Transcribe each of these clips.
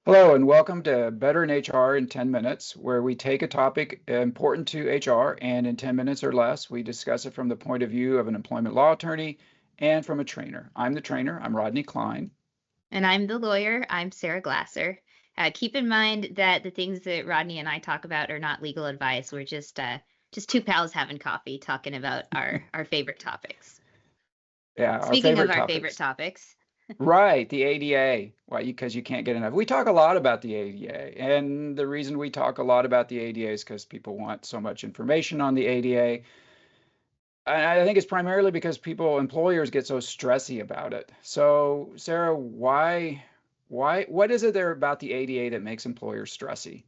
Hello, and welcome to Better in HR in 10 Minutes, where we take a topic important to HR and in 10 minutes or less, we discuss it from the point of view of an employment law attorney and from a trainer. I'm the trainer, I'm Rodney Klein. And I'm the lawyer. I'm Sarah Glasser. Keep in mind that the things that Rodney and I talk about are not legal advice. We're just two pals having coffee, talking about our favorite topics. Yeah, our Speaking of favorite our favorite topics. topics, Right, the ADA. Why? Because you can't get enough. We talk a lot about the ADA, and the reason we talk a lot about the ADA is because people want so much information on the ADA. And I think it's primarily because employers get so stressy about it. So, Sarah, what is it there about the ADA that makes employers stressy?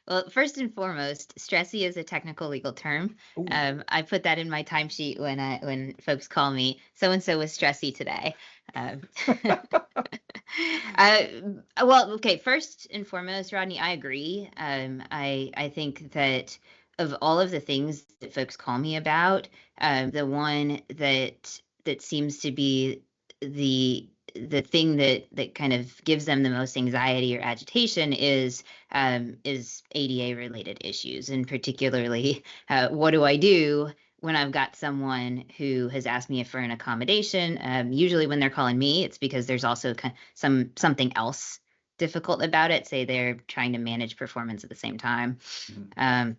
well, first and foremost, stressy is a technical legal term. Ooh. I put that in my timesheet when folks call me. So and so was stressy today. Um, uh, well, okay. First and foremost, Rodney, I agree. I think that of all of the things that folks call me about, the one that seems to be the thing that kind of gives them the most anxiety or agitation is ADA related issues, and particularly, what do I do when I've got someone who has asked me for an accommodation? Usually, when they're calling me, it's because there's also something else difficult about it. Say they're trying to manage performance at the same time. Mhm. Um,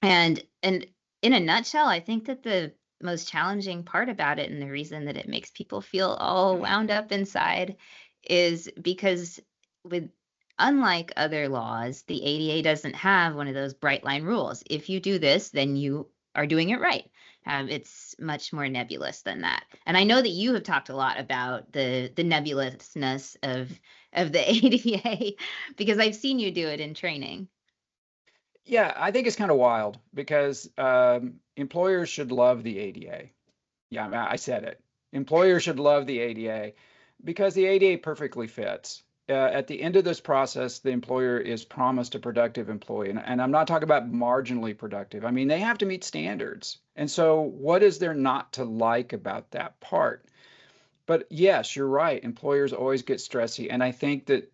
and in a nutshell, I think that the most challenging part about it and the reason that it makes people feel all wound up inside is because with unlike other laws, the ADA doesn't have one of those bright line rules. If you do this, then you are doing it right. It's much more nebulous than that. And I know that you have talked a lot about the nebulousness of the ADA because I've seen you do it in training. Yeah, I think it's kind of wild because employers should love the ADA. Yeah, I said it. Employers should love the ADA because the ADA perfectly fits. At the end of this process, the employer is promised a productive employee. And I'm not talking about marginally productive. I mean, they have to meet standards. And so, what is there not to like about that part? But yes, you're right. Employers always get stressy. And I think that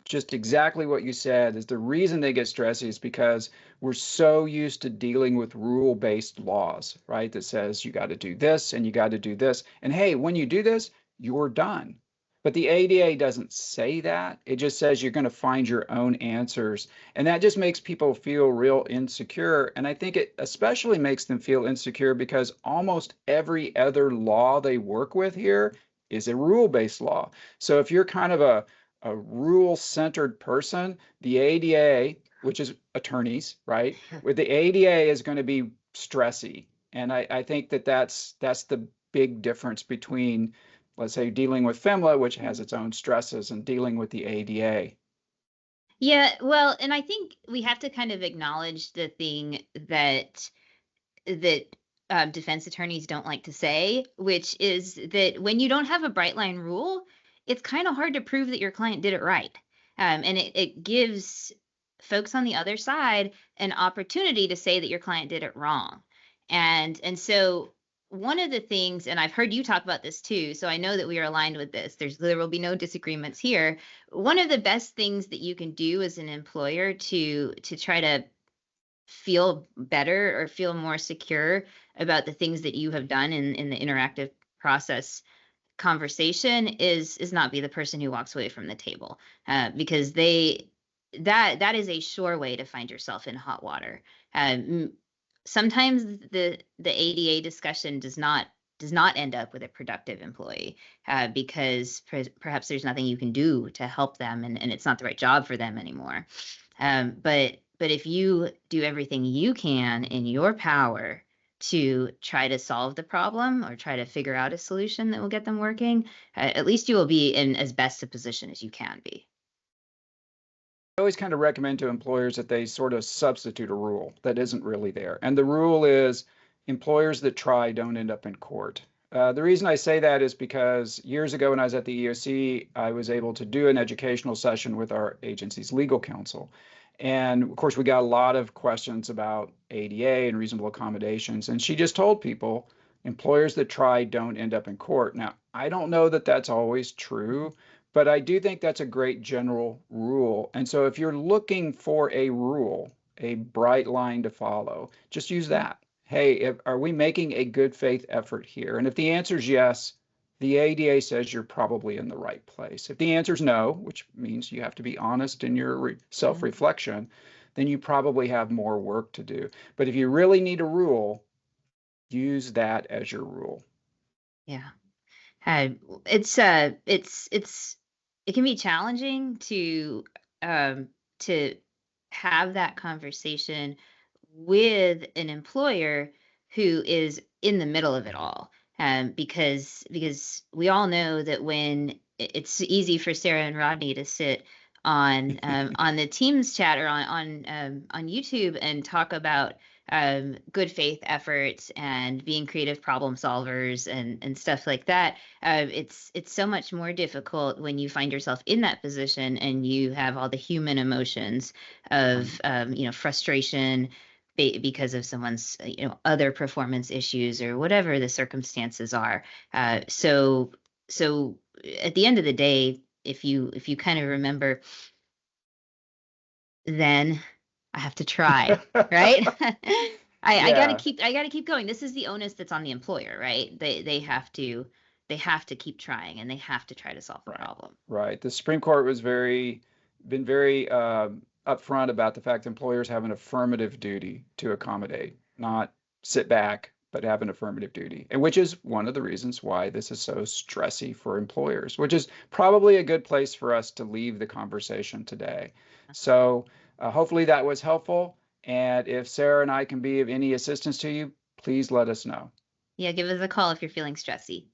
just exactly what you said is the reason they get stressy is because we're so used to dealing with rule-based laws, right? That says you got to do this and you got to do this. And hey, when you do this, you're done. But the ADA doesn't say that. It just says you're going to find your own answers. And that just makes people feel real insecure. And I think it especially makes them feel insecure because almost every other law they work with here is a rule-based law. So if you're kind of a rule-centered person, the ADA, which is attorneys, right? With the ADA is going to be stressy. And I think that that's the big difference between, let's say, dealing with FEMLA, which has its own stresses, and dealing with the ADA. Yeah, well, and I think we have to kind of acknowledge the thing that defense attorneys don't like to say, which is that when you don't have a bright line rule, it's kind of hard to prove that your client did it right. And it gives folks on the other side an opportunity to say that your client did it wrong. And so one of the things, and I've heard you talk about this too, so I know that we are aligned with this. There will be no disagreements here. One of the best things that you can do as an employer to try to feel better or feel more secure about the things that you have done in the interactive process conversation is not be the person who walks away from the table, because that is a sure way to find yourself in hot water. Sometimes the ADA discussion does not end up with a productive employee, because perhaps there's nothing you can do to help them, and it's not the right job for them anymore. But if you do everything you can in your power to try to solve the problem or try to figure out a solution that will get them working, at least you will be in as best a position as you can be. I always kind of recommend to employers that they sort of substitute a rule that isn't really there. And the rule is employers that try don't end up in court. The reason I say that is because years ago when I was at the EOC, I was able to do an educational session with our agency's legal counsel. And of course, we got a lot of questions about ADA and reasonable accommodations. And she just told people employers that try don't end up in court. Now, I don't know that that's always true, But I do think that's a great general rule. And so if you're looking for a rule, a bright line to follow, just use that. Hey, are we making a good faith effort here? And if the answer is yes, the ADA says you're probably in the right place. If the answer is no, which means you have to be honest in your self-reflection, then you probably have more work to do. But if you really need a rule, use that as your rule. Yeah. Uh, it can be challenging to have that conversation with an employer who is in the middle of it all. Because we all know that when it's easy for Sarah and Rodney to sit on the Teams chat or on YouTube and talk about good faith efforts and being creative problem solvers and stuff like that. It's so much more difficult when you find yourself in that position and you have all the human emotions of frustration because of someone's other performance issues or whatever the circumstances are. So at the end of the day, if you kind of remember, then I have to try, right? I gotta Yeah. keep going. This is the onus that's on the employer, right? They have to keep trying and they have to try to solve the Right, problem. right. The Supreme Court was been very upfront about the fact that employers have an affirmative duty to accommodate, not sit back, but have an affirmative duty. And which is one of the reasons why this is so stressy for employers, which is probably a good place for us to leave the conversation today. So hopefully that was helpful. And if Sarah and I can be of any assistance to you, please let us know. Yeah, give us a call if you're feeling stressy.